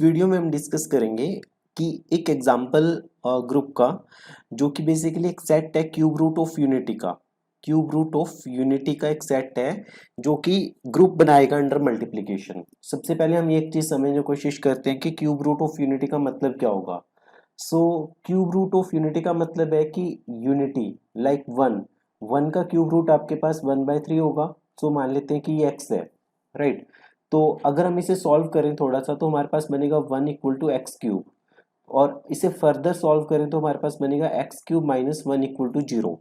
Video में हम discuss करेंगे कि एक एग्जाम्पल ग्रुप का जो कि बेसिकली एक सेट है क्यूब रूट ऑफ यूनिटी का। क्यूब रूट ऑफ यूनिटी का एक सेट है जो कि ग्रुप बनाएगा अंडर मल्टीप्लिकेशन। सबसे पहले हम ये एक चीज समझने की कोशिश करते हैं कि क्यूब रूट ऑफ यूनिटी का मतलब क्या होगा। So cube root of unity का मतलब है कि यूनिटी लाइक वन, वन का क्यूब रूट आपके पास 1/3 होगा। सो मान लेते हैं कि ये एक्स है, राइट। तो अगर हम इसे सॉल्व करें थोड़ा सा तो हमारे पास बनेगा 1 = x³ और इसे फर्दर सॉल्व करें तो हमारे पास बनेगा x³ - 1 = 0।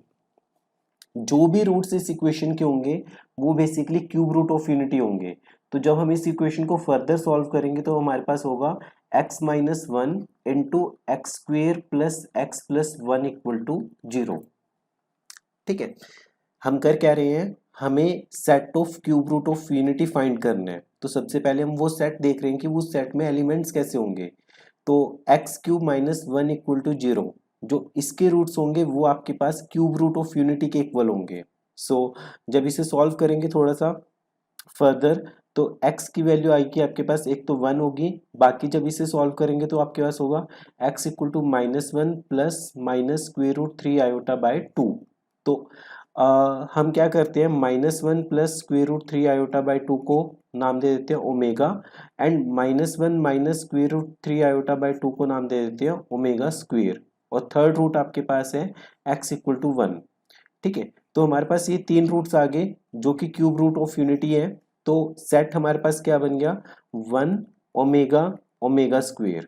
जो भी रूट्स इस इक्वेशन के होंगे वो basically cube root of unity होंगे। तो जब हम इस इक्वेशन को फर्दर सॉल्व करेंगे तो हमारे पास होगा x - 1 × x² + x + 1 = 0। ठीक है, हम कर क्या रहे हैं, हमें set of cube root of unity find करना है। तो सबसे पहले हम वो सेट देख रहे हैं कि उस सेट में एलिमेंट्स कैसे होंगे। तो x³ - 1 = 0, जो इसके रूट्स होंगे वो आपके पास क्यूब रूट ऑफ यूनिटी के इक्वल होंगे। सो जब इसे सॉल्व करेंगे थोड़ा सा फर्दर तो x की वैल्यू आएगी आपके पास, एक तो 1 होगी, बाकी जब इसे सॉल्व करेंगे तो आपके पास होगा x = -1 + -√3i/2। तो हम क्या करते हैं, -1 + √3i/2 को नाम दे देते हैं ओमेगा एंड -1 - √3i/2 को नाम दे देते हैं ओमेगा स्क्वेयर और थर्ड रूट आपके पास है x = 1। ठीक है, तो हमारे पास ये तीन रूट्स आ गए जो कि क्यूब रूट ऑफ यूनिटी है। तो सेट हमारे पास क्या बन गया, 1 omega omega square,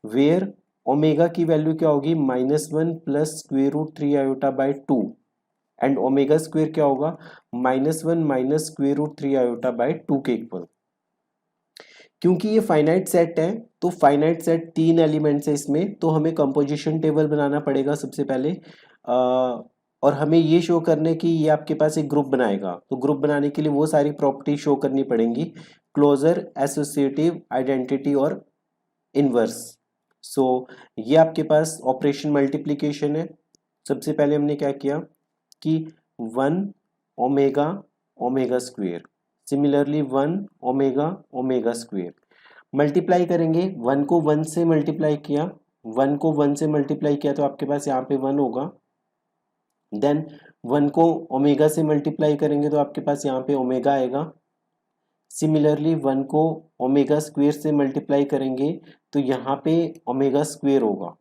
where omega की वैल्यू क्या होगी, -1 + √3i/2 एंड ओमेगा स्क्वेयर क्या होगा, -1 - √3i/2 के इक्वल। क्योंकि ये फाइनाइट सेट है तो फाइनाइट सेट तीन एलिमेंट्स है इसमें, तो हमें कंपोजिशन टेबल बनाना पड़ेगा सबसे पहले। और हमें ये शो करने कि ये आपके पास एक ग्रुप बनाएगा, तो ग्रुप बनाने के लिए वो सारी प्रॉपर्टी शो करनी पड़ेंगी, क्लोजर, एसोसिएटिव, आइडेंटिटी और इनवर्स। सो ये आपके पास ऑपरेशन मल्टीप्लीकेशन है। सबसे पहले हमने क्या किया कि 1 omega omega square, similarly 1 omega omega square multiply करेंगे। 1 को 1 से मल्टीप्लाई किया, 1 को 1 से मल्टीप्लाई किया तो आपके पास यहाँ पे 1 होगा। देन 1 को ओमेगा से मल्टीप्लाई करेंगे तो आपके पास यहाँ पे ओमेगा आएगा। सिमिलरली 1 को ओमेगा स्क्वेयर से मल्टीप्लाई करेंगे तो यहाँ पे ओमेगा स्क्वेयर होगा,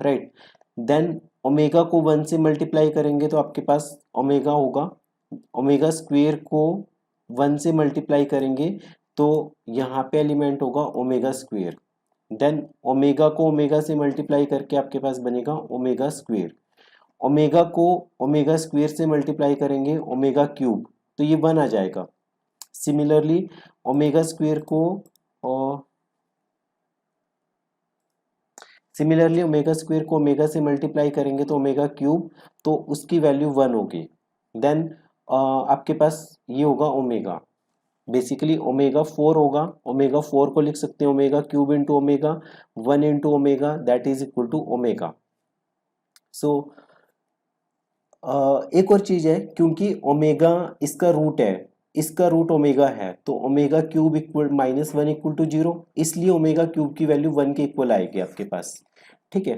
राइट। देन ओमेगा को 1 से मल्टीप्लाई करेंगे तो आपके पास ओमेगा होगा। ओमेगा स्क्वेयर को 1 से मल्टीप्लाई करेंगे तो यहाँ पे एलिमेंट होगा ओमेगा स्क्वेयर। देन ओमेगा को ओमेगा से मल्टीप्लाई करके आपके पास बनेगा ओमेगा स्क्वेयर। ओमेगा को ओमेगा स्क्वेयर से मल्टीप्लाई करेंगे ओमेगा क्यूब, तो ये 1 आ जाएगा। सिमिलरली ओमेगा स्क्वेयर को सिमिलरली ओमेगा स्क्वेयर को ओमेगा से मल्टीप्लाई करेंगे तो ओमेगा क्यूब, तो उसकी वैल्यू 1 होगी। देन आपके पास ये होगा ओमेगा, बेसिकली ओमेगा 4 होगा। ओमेगा 4 को लिख सकते हैं omega cube into omega, 1 into omega that is equal to omega. So एक और चीज है, क्योंकि ओमेगा इसका रूट है, इसका रूट ओमेगा है, तो ओमेगा क्यूब इक्वल -1 = 0, इसलिए ओमेगा क्यूब की वैल्यू 1 के इक्वल आएगी आपके पास। ठीक है,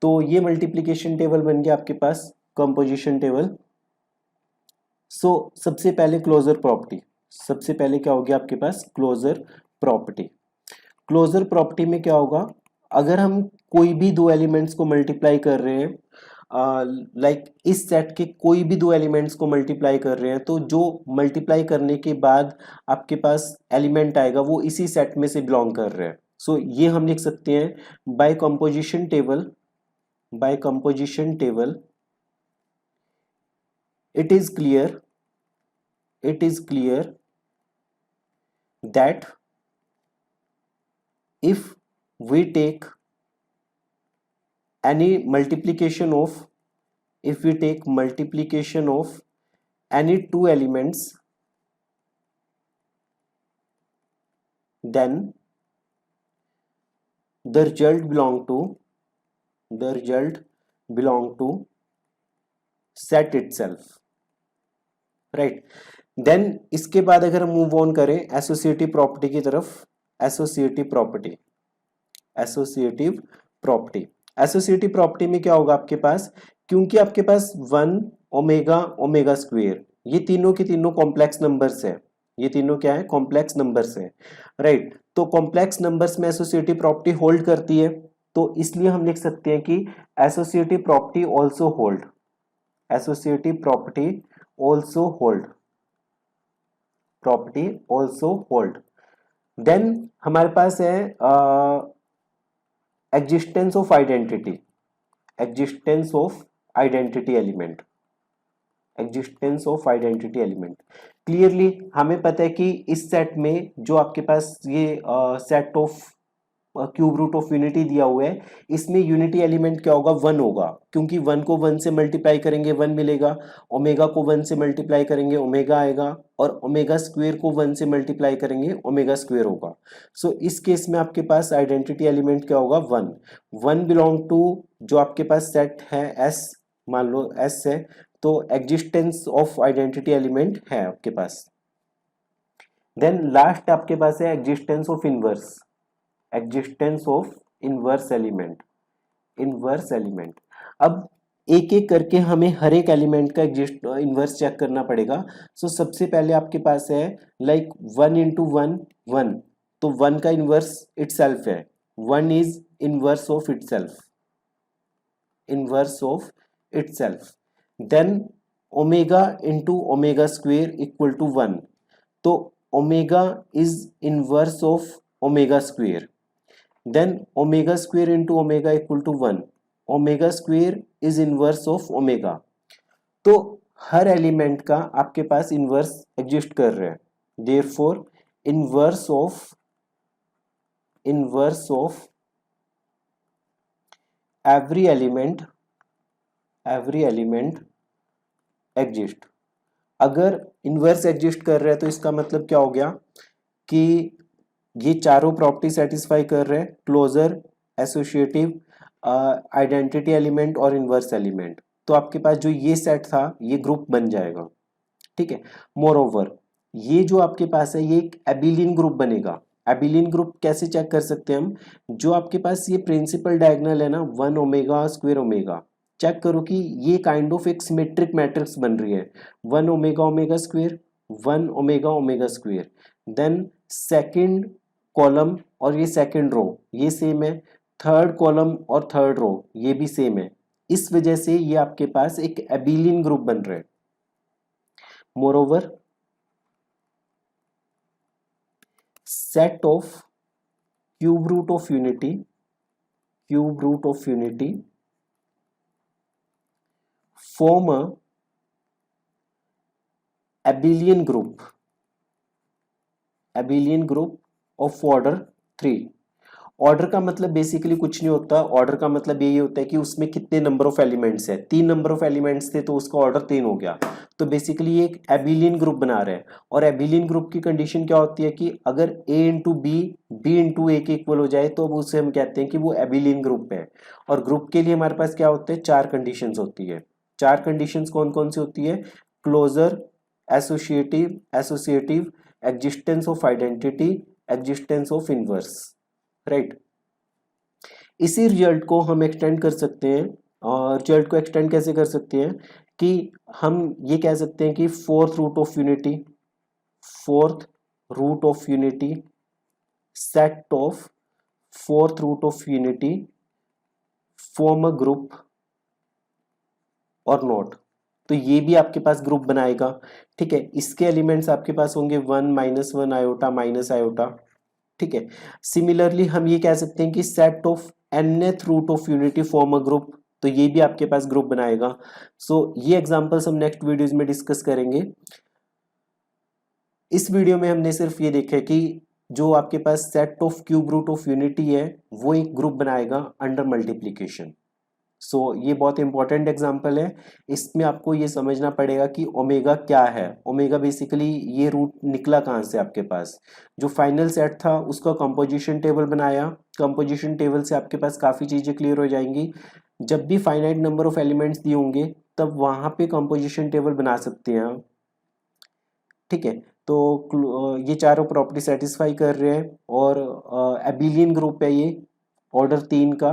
तो ये मल्टीप्लिकेशन टेबल बन गया आपके पास, कंपोजिशन टेबल। सो सबसे पहले क्लोजर प्रॉपर्टी, सबसे पहले क्या हो गया आपके पास, क्लोजर प्रॉपर्टी। क्लोजर प्रॉपर्टी में क्या होगा, अगर हम कोई भी दो एलिमेंट्स को मल्टीप्लाई कर रहे हैं, लाइक इस सेट के कोई भी दो एलिमेंट्स को मल्टीप्लाई कर रहे हैं, तो जो मल्टीप्लाई करने के बाद आपके पास एलिमेंट आएगा वो इसी सेट में से बिलोंग कर रहे हैं। सो ये हम लिख सकते हैं by composition table, by composition table it is clear, it is clear that if we take any multiplication of, if we take multiplication of any two elements, then the result belong to, the result belong to set itself, right. Then इसके बाद अगर हम move on करें associative property की तरफ, associative property, associative property. Associative property में क्या होगा आपके पास, क्योंकि आपके पास 1 ओमेगा ओमेगा स्क्वायर ये तीनों के तीनों कॉम्प्लेक्स नंबर्स है, ये तीनों क्या है, कॉम्प्लेक्स नंबर्स है, राइट। तो कॉम्प्लेक्स नंबर्स में एसोसिएटिव प्रॉपर्टी होल्ड करती है, तो इसलिए हम लिख सकते हैं कि associative property also hold, associative property also hold, property also hold. Then हमारे पास है existence of identity, existence of identity element, existence of identity element. Clearly हमें पता है कि इस सेट में जो आपके पास ये set of cube root of unity दिया हुआ है, इसमें यूनिटी एलिमेंट क्या होगा, 1 होगा, क्योंकि 1 को 1 से मल्टीप्लाई करेंगे 1 मिलेगा, ओमेगा को 1 से मल्टीप्लाई करेंगे ओमेगा आएगा, और ओमेगा स्क्वायर को 1 से मल्टीप्लाई करेंगे ओमेगा स्क्वायर होगा। सो इस केस में आपके पास आइडेंटिटी एलिमेंट क्या होगा, 1। 1 बिलोंग टू जो आपके पास सेट है एस, मान लो एस है, तो एग्जिस्टेंस ऑफ आइडेंटिटी एलिमेंट है आपके पास। देन लास्ट आपके पास है existence of inverse, existence of inverse element, inverse element. अब एक एक करके हमें हर एक एलिमेंट का इनवर्स चेक करना पड़ेगा। सो सबसे पहले आपके पास है लाइक 1 इंटू 1 1, तो 1 का इनवर्स इटसेल्फ है, 1 is inverse of itself, inverse of itself. Then omega into omega square equal to 1, तो omega is inverse of omega square. Then omega square into omega equal to 1, omega square is inverse of omega. तो हर element का आपके पास inverse exist कर रहे हैं, therefore inverse of every element exist. अगर inverse exist कर रहे हैं तो इसका मतलब क्या हो गया कि ये चारों प्रॉपर्टी सेटिस्फाई कर रहे हैं, क्लोजर, एसोसिएटिव, आइडेंटिटी एलिमेंट और इनवर्स एलिमेंट। तो आपके पास जो ये सेट था ये ग्रुप बन जाएगा, ठीक है। मोर ओवर ये जो आपके पास है ये एक एबिलियन ग्रुप बनेगा। एबिलियन ग्रुप कैसे चेक कर सकते हैं हम, जो आपके पास ये प्रिंसिपल डायगोनल है ना 1 ओमेगा स्क्वायर ओमेगा, चेक करो कि ये काइंड ऑफ एक सिमेट्रिक मैट्रिक्स बन रही है, 1 omega omega square, 1 omega omega square. Then second column और ये सेकंड रो ये सेम है, थर्ड कॉलम और थर्ड रो ये भी सेम है, इस वजह से ये आपके पास एक एबिलियन ग्रुप बन रहे हैं। Moreover set of cube root of unity, cube root of unity form a abelian group, abelian group of order 3। Order का मतलब बेसिकली कुछ नहीं होता, ऑर्डर का मतलब यही होता है कि उसमें कितने नंबर ऑफ एलिमेंट्स है, 3 नंबर ऑफ एलिमेंट्स थे तो उसका ऑर्डर 3 हो गया, तो बेसिकली ये एक एबिलियन ग्रुप बना रहे हैं। और एबिलियन ग्रुप की कंडीशन क्या होती है कि अगर a into B, B into A के इक्वल हो जाए तो उसे हम कहते हैं कि वो एबिलियन ग्रुप है। और ग्रुप के लिए हमारे पास क्या होते हैं, 4 कंडीशन होती है। 4 कंडीशन कौन कौन सी होती है, closure, associative, existence of identity, existence of inverse, right. इसी रिजल्ट को हम एक्सटेंड कर सकते हैं, और रिजल्ट को एक्सटेंड कैसे कर सकते हैं कि हम ये कह सकते हैं कि fourth root of unity, fourth root of unity set of fourth root of unity form a group और नॉट, तो ये भी आपके पास ग्रुप बनाएगा, ठीक है। इसके एलिमेंट्स आपके पास होंगे 1 -1 आयोटा माइनस आयोटा, ठीक है। सिमिलरली हम ये कह सकते हैं कि set of nth root of unity form a group, तो ये भी आपके पास ग्रुप बनाएगा। सो ये एग्जांपल्स हम नेक्स्ट वीडियोस में डिस्कस करेंगे। इस वीडियो में हमने सिर्फ ये देखा है कि जो आपके पास set of cube root of unity है वो एक ग्रुप बनाएगा अंडर मल्टीप्लीकेशन। सो ये बहुत इंपॉर्टेंट एग्जाम्पल है, इसमें आपको ये समझना पड़ेगा कि ओमेगा क्या है। ओमेगा बेसिकली ये रूट निकला कहाँ से, आपके पास जो फाइनल सेट था उसका कंपोजिशन टेबल बनाया, कंपोजिशन टेबल से आपके पास काफ़ी चीज़ें क्लियर हो जाएंगी। जब भी फाइनाइट नंबर ऑफ एलिमेंट्स दिए होंगे तब वहाँ पे कंपोजिशन टेबल बना सकते हैं, ठीक है। तो ये चारों प्रॉपर्टी सेटिस्फाई कर रहे हैं और एबिलियन ग्रुप है ये, ऑर्डर 3 का